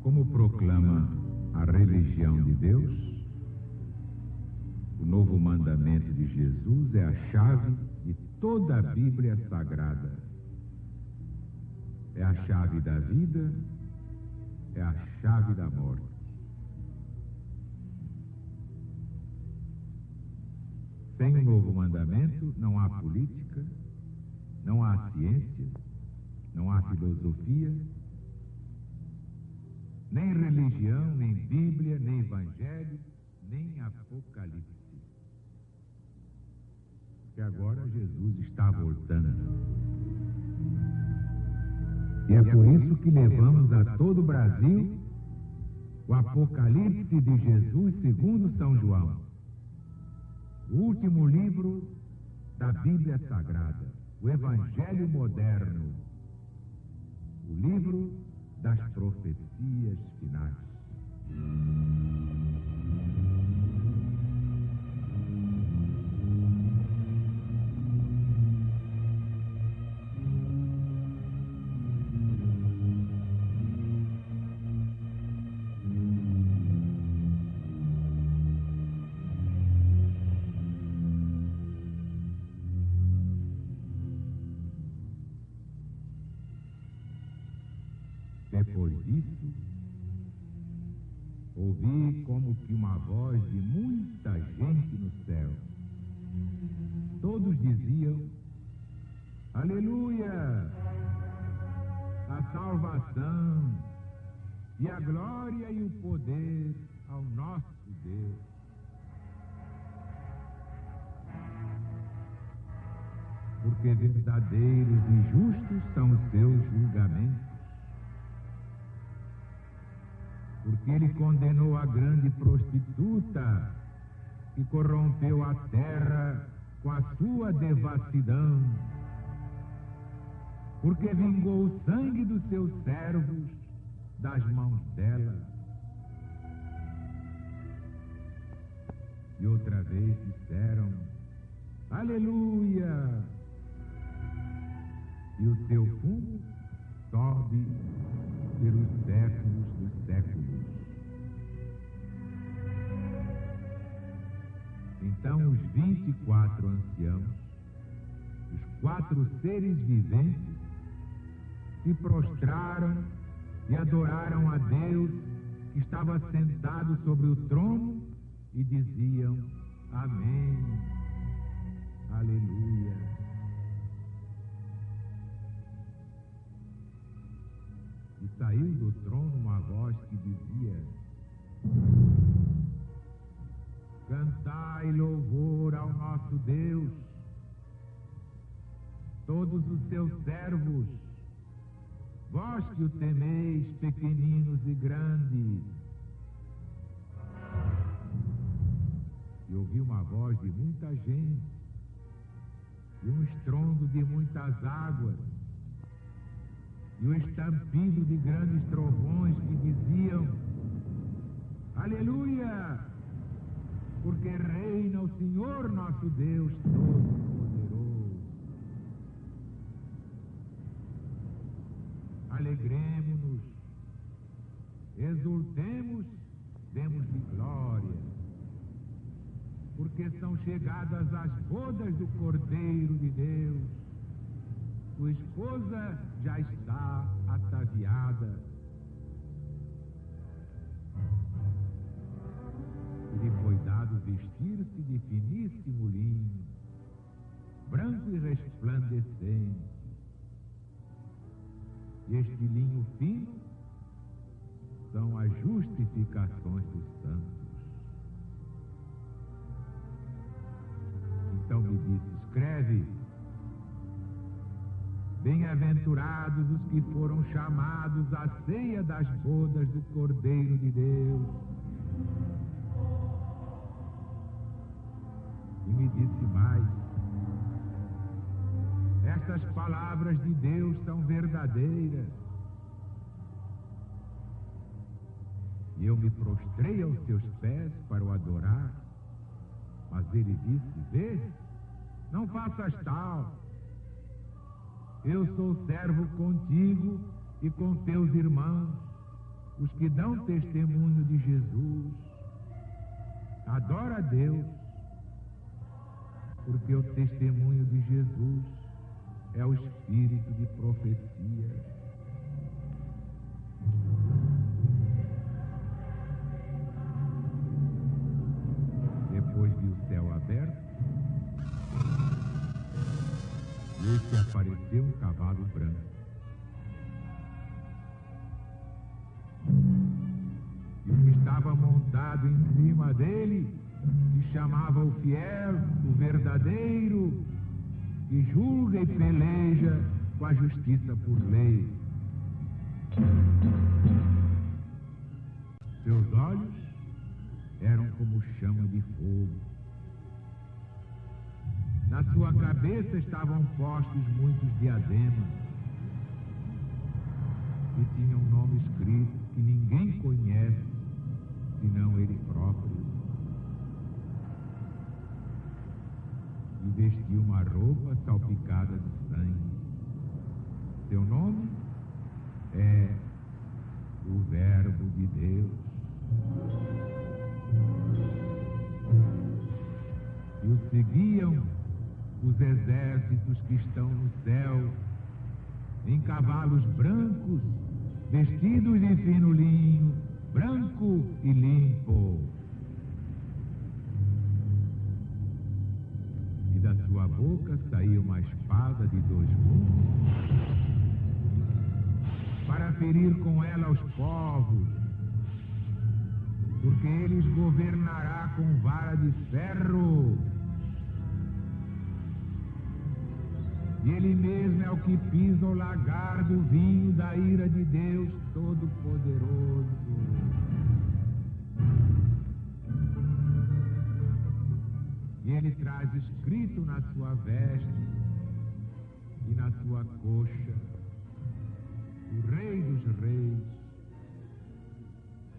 Como proclama a religião de Deus, o novo mandamento de Jesus é a chave de toda a Bíblia Sagrada. É a chave da vida, é a chave da morte. Sem o novo mandamento não há política, não há ciência, não há filosofia, nem religião, nem Bíblia, nem Evangelho, nem Apocalipse. Porque agora Jesus está voltando. E é por isso que levamos a todo o Brasil o Apocalipse de Jesus segundo São João, o último livro da Bíblia Sagrada, o Evangelho moderno, o livro das profecias finais. Depois disso, ouvi como que uma voz de muita gente no céu. Todos diziam: Aleluia! A salvação e a glória e o poder ao nosso Deus. Porque verdadeiros e justos são os seus julgamentos. Porque ele condenou a grande prostituta que corrompeu a terra com a sua devassidão. Porque vingou o sangue dos seus servos das mãos dela. E outra vez disseram: Aleluia! E o seu fumo sobe pelos séculos dos séculos. Então os 24 anciãos, os 4 seres viventes, se prostraram e adoraram a Deus que estava sentado sobre o trono e diziam: Amém, Aleluia. E saiu do trono uma voz que dizia: Cantai louvor ao nosso Deus, todos os seus servos, vós que o temeis, pequeninos e grandes. E ouvi uma voz de muita gente, e um estrondo de muitas águas, e o estampido de grandes trovões que diziam: Aleluia! Porque reina o Senhor nosso Deus Todo-Poderoso. Alegremo-nos, exultemos, demos-lhe glória, porque são chegadas as bodas do Cordeiro de Deus. Sua esposa já está ataviada. E lhe foi dado vestir-se de finíssimo linho, branco e resplandecente. E este linho fino são as justificações dos santos. Então me disse: escreve: Bem-aventurados os que foram chamados à ceia das bodas do Cordeiro de Deus. E me disse mais: estas palavras de Deus são verdadeiras. E eu me prostrei aos seus pés para o adorar. Mas ele disse: vê, não faças tal. Eu sou servo contigo e com teus irmãos, os que dão testemunho de Jesus. Adora a Deus, porque o testemunho de Jesus é o espírito de profecia. Depois vi o céu aberto, e eis que apareceu um cavalo branco. E o que estava montado em cima dele se chamava o fiel, o verdadeiro, que julga e peleja com a justiça por lei. Seus olhos eram como chama de fogo. Na sua cabeça estavam postos muitos diademas, que tinham um nome escrito que ninguém conhece, senão ele próprio. E vestiu uma roupa salpicada de sangue. Seu nome é o Verbo de Deus. E o seguiam os exércitos que estão no céu, em cavalos brancos, vestidos de fino linho, branco e limpo. E da sua boca saía uma espada de 2 gumes, para ferir com ela os povos, porque eles governará com vara de ferro. E ele mesmo é o que pisa o lagar do vinho da ira de Deus Todo-Poderoso. E ele traz escrito na sua veste e na sua coxa o Rei dos Reis,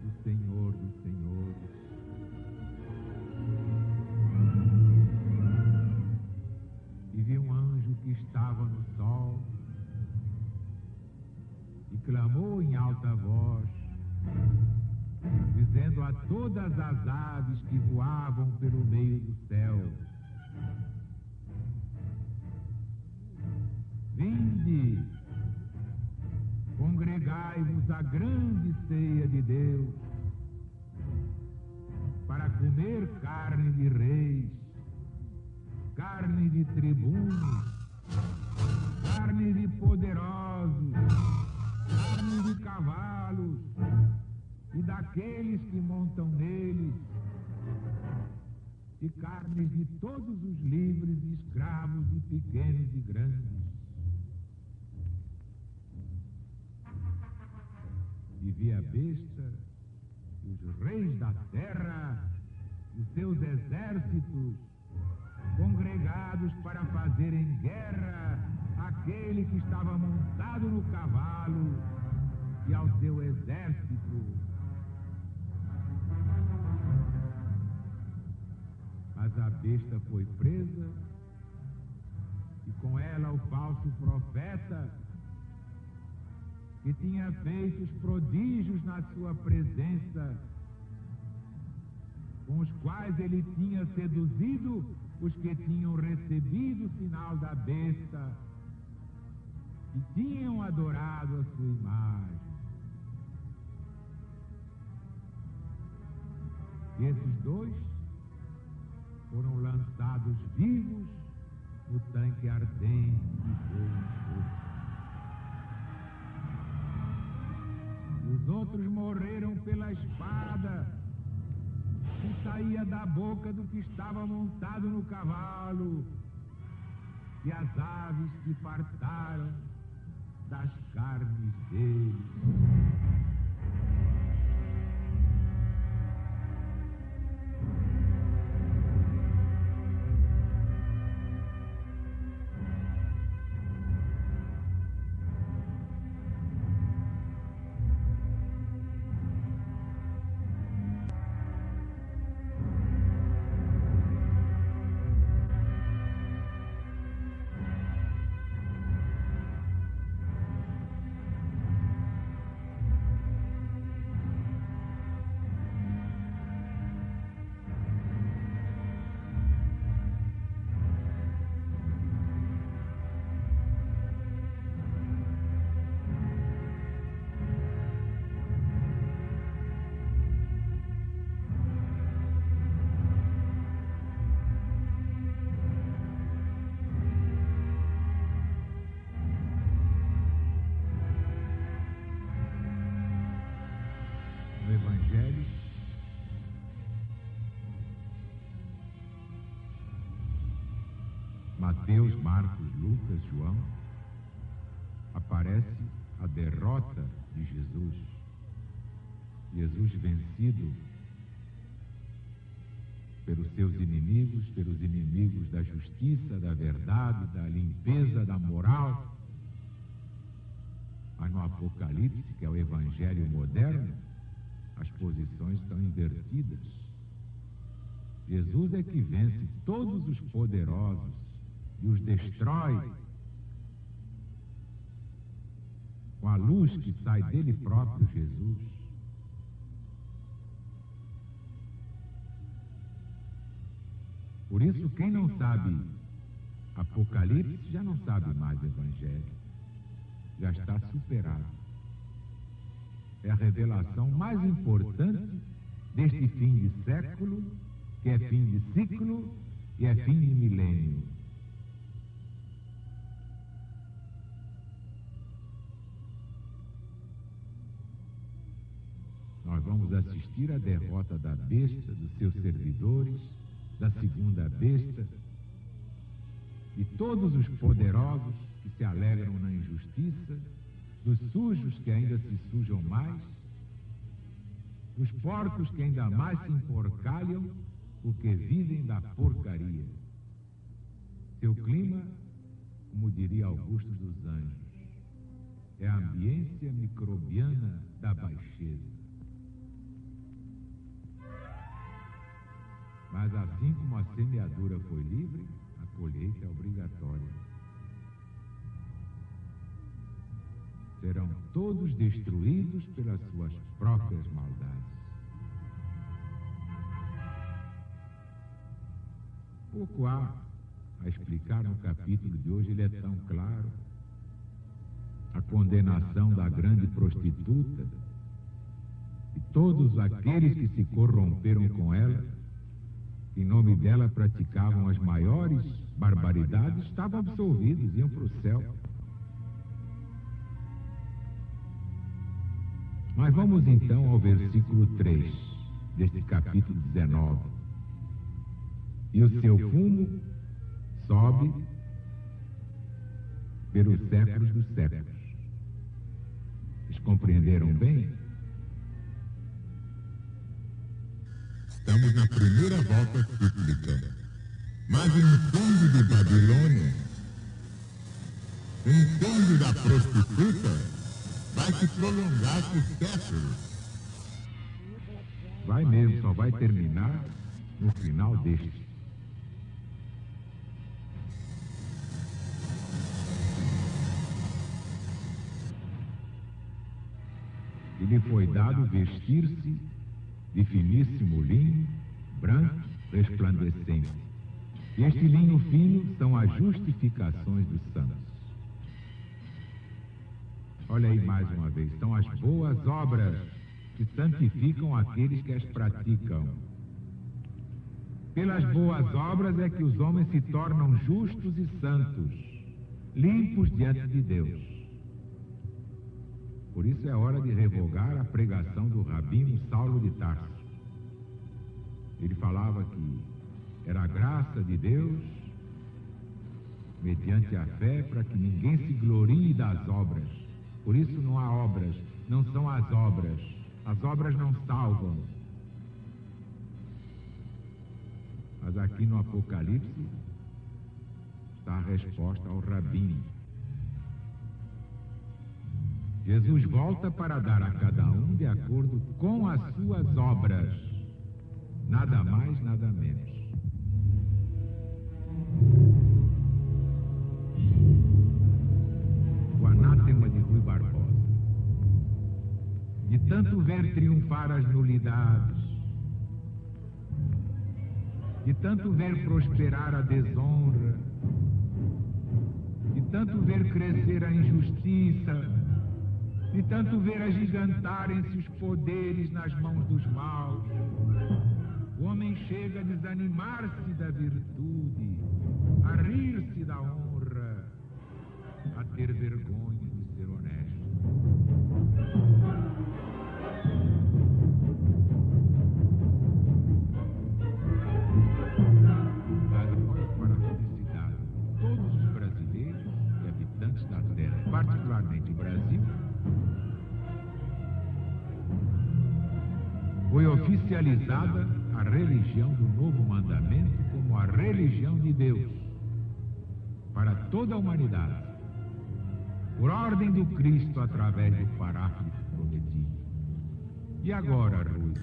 o Senhor dos Senhores. E vi um anjo que estava no sol e clamou em alta voz, dizendo a todas as aves que voavam pelo meio do céu: vinde, congregai-vos à grande ceia de Deus, para comer carne de reis, carne de tribunos, carne de poderosos, carne de cavalos e daqueles que montam neles, e carnes de todos os livres, escravos e pequenos e grandes. E vi a besta, os reis da terra, os seus exércitos, congregados para fazerem guerra àquele que estava montado no cavalo e ao seu exército. Mas a besta foi presa, e com ela o falso profeta, que tinha feito os prodígios na sua presença, com os quais ele tinha seduzido os que tinham recebido o sinal da besta e tinham adorado a sua imagem. E esses 2 foram lançados vivos no tanque ardente de fogo. Os outros morreram pela espada que saía da boca do que estava montado no cavalo, e as aves se fartaram das carnes dele. Mateus, Marcos, Lucas, João, aparece a derrota de Jesus. Jesus vencido pelos seus inimigos, pelos inimigos da justiça, da verdade, da limpeza, da moral. Mas no Apocalipse, que é o Evangelho moderno, as posições estão invertidas. Jesus é que vence todos os poderosos e os destrói com a luz que sai dele próprio, Jesus. Por isso, quem não sabe Apocalipse já não sabe mais Evangelho. Já está superado. É a revelação mais importante deste fim de século, que é fim de ciclo e é fim de milênio. Nós vamos assistir à derrota da besta, dos seus servidores, da segunda besta, e todos os poderosos que se alegram na injustiça, dos sujos que ainda se sujam mais, dos porcos que ainda mais se emporcalham, porque vivem da porcaria. Seu clima, como diria Augusto dos Anjos, é a ambiência microbiana da baixeza. Mas assim como a semeadura foi livre, a colheita é obrigatória. Serão todos destruídos pelas suas próprias maldades. Pouco há a explicar no capítulo de hoje, ele é tão claro. A condenação da grande prostituta e todos aqueles que se corromperam com ela, em nome dela praticavam as maiores barbaridades, estavam absolvidos, iam para o céu. Mas vamos então ao versículo 3 deste capítulo 19. E o seu fumo sobe pelos séculos dos séculos. Vocês compreenderam bem? Estamos na primeira volta cíclica. Mas o incêndio de Babilônia, o incêndio da prostituta, vai se prolongar por séculos. Vai mesmo, só vai terminar no final deste. E lhe foi dado vestir-se de finíssimo linho, branco, resplandecente. E este linho fino são as justificações dos santos. Olha aí mais uma vez, são as boas obras que santificam aqueles que as praticam. Pelas boas obras é que os homens se tornam justos e santos, limpos diante de Deus. Por isso é hora de revogar a pregação do rabino Saulo de Tarso. Ele falava que era a graça de Deus, mediante a fé, para que ninguém se glorie das obras. Por isso não há obras, não são as obras. As obras não salvam. Mas aqui no Apocalipse está a resposta ao rabino. Jesus volta para dar a cada um de acordo com as suas obras. Nada mais, nada menos. O anátema de Rui Barbosa. De tanto ver triunfar as nulidades, de tanto ver prosperar a desonra, de tanto ver crescer a injustiça, de tanto ver agigantarem-se os poderes nas mãos dos maus, o homem chega a desanimar-se da virtude, a rir-se da honra, a ter vergonha de ser honesto. Mas olha para a felicidade de foi oficializada a religião do Novo Mandamento como a religião de Deus para toda a humanidade, por ordem do Cristo através do Paráclito prometido. E agora, Rui?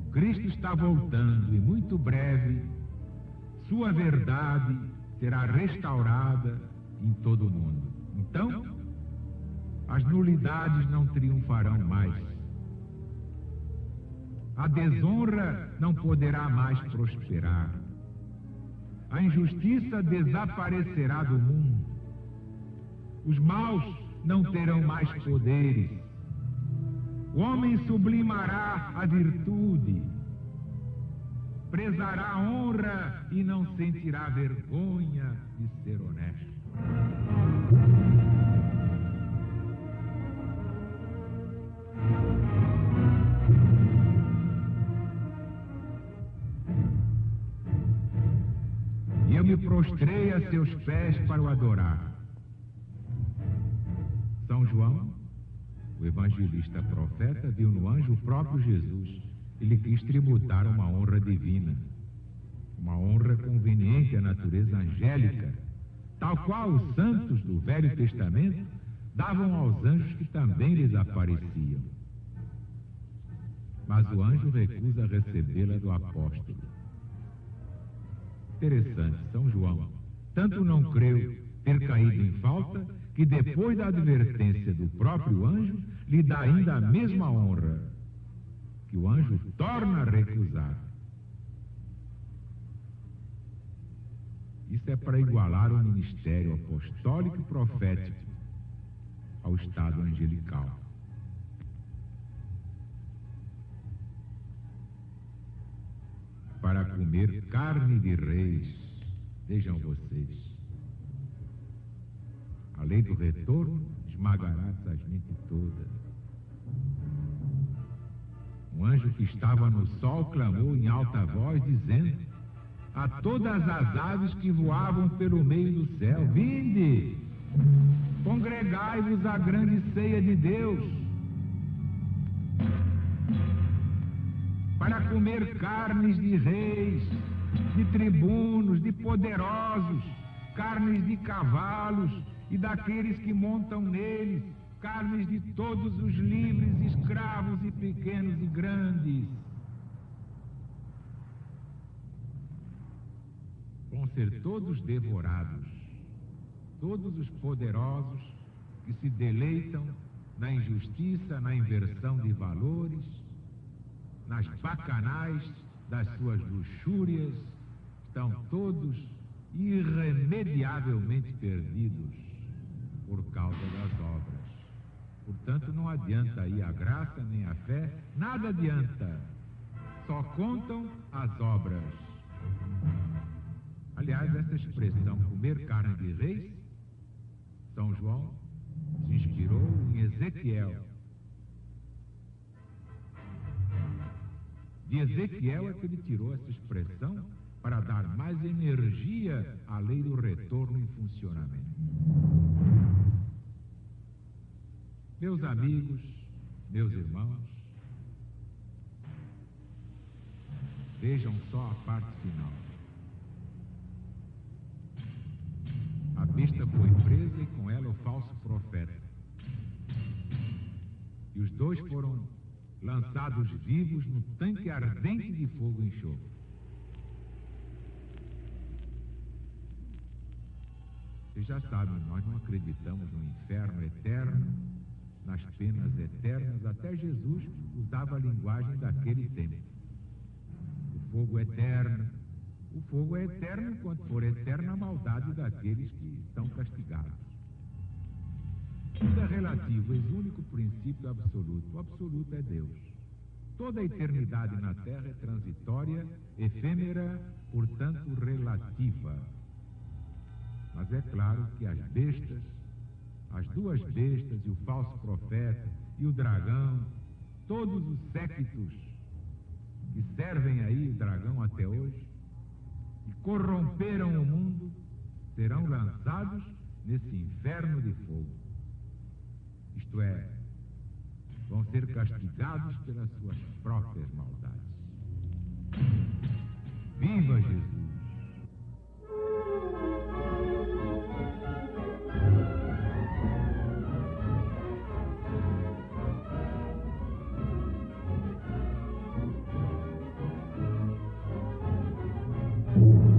O Cristo está voltando e muito breve sua verdade será restaurada em todo o mundo. Então, as nulidades não triunfarão mais. A desonra não poderá mais prosperar. A injustiça desaparecerá do mundo. Os maus não terão mais poderes. O homem sublimará a virtude, prezará a honra e não sentirá vergonha de ser honesto. E eu me prostrei a seus pés para o adorar. São João, o evangelista profeta, viu no anjo o próprio Jesus. Ele quis tributar uma honra divina, uma honra conveniente à natureza angélica, tal qual os santos do Velho Testamento davam aos anjos que também lhes apareciam. Mas o anjo recusa recebê-la do apóstolo. Interessante, São João tanto não creu ter caído em falta, que depois da advertência do próprio anjo, lhe dá ainda a mesma honra, que o anjo torna a recusar. Isso é para igualar o ministério apostólico e profético ao estado angelical. Para comer carne de reis, vejam vocês, a lei do retorno esmagará essa gente toda. Um anjo que estava no sol clamou em alta voz, dizendo a todas as aves que voavam pelo meio do céu: vinde, congregai-vos à grande ceia de Deus, para comer carnes de reis, de tribunos, de poderosos, carnes de cavalos e daqueles que montam neles, carnes de todos os livres, escravos e pequenos e grandes. Vão ser todos devorados, todos os poderosos que se deleitam na injustiça, na inversão de valores, nas bacanais das suas luxúrias, estão todos irremediavelmente perdidos por causa das obras. Portanto, não adianta aí a graça nem a fé, nada adianta. Só contam as obras. Aliás, essa expressão, comer carne de reis, São João se inspirou em Ezequiel. De Ezequiel é que ele tirou essa expressão para dar mais energia à lei do retorno em funcionamento. Meus amigos, meus irmãos, vejam só a parte final. A besta foi presa e com ela o falso profeta. E os dois foram lançados vivos no tanque ardente de fogo e enxofre. Vocês já sabem, nós não acreditamos no inferno eterno, nas penas eternas. Até Jesus usava a linguagem daquele tempo. O fogo eterno. O fogo é eterno enquanto for eterna a maldade daqueles que estão castigados. Tudo é relativo, eis o único princípio absoluto. O absoluto é Deus. Toda a eternidade na Terra é transitória, efêmera, portanto relativa. Mas é claro que as bestas, as duas bestas e o falso profeta e o dragão, todos os séquitos que servem aí o dragão até hoje e corromperam o mundo, serão lançados nesse inferno de fogo. Isto é, ser castigados pelas suas próprias maldades. Viva Jesus! Thank you.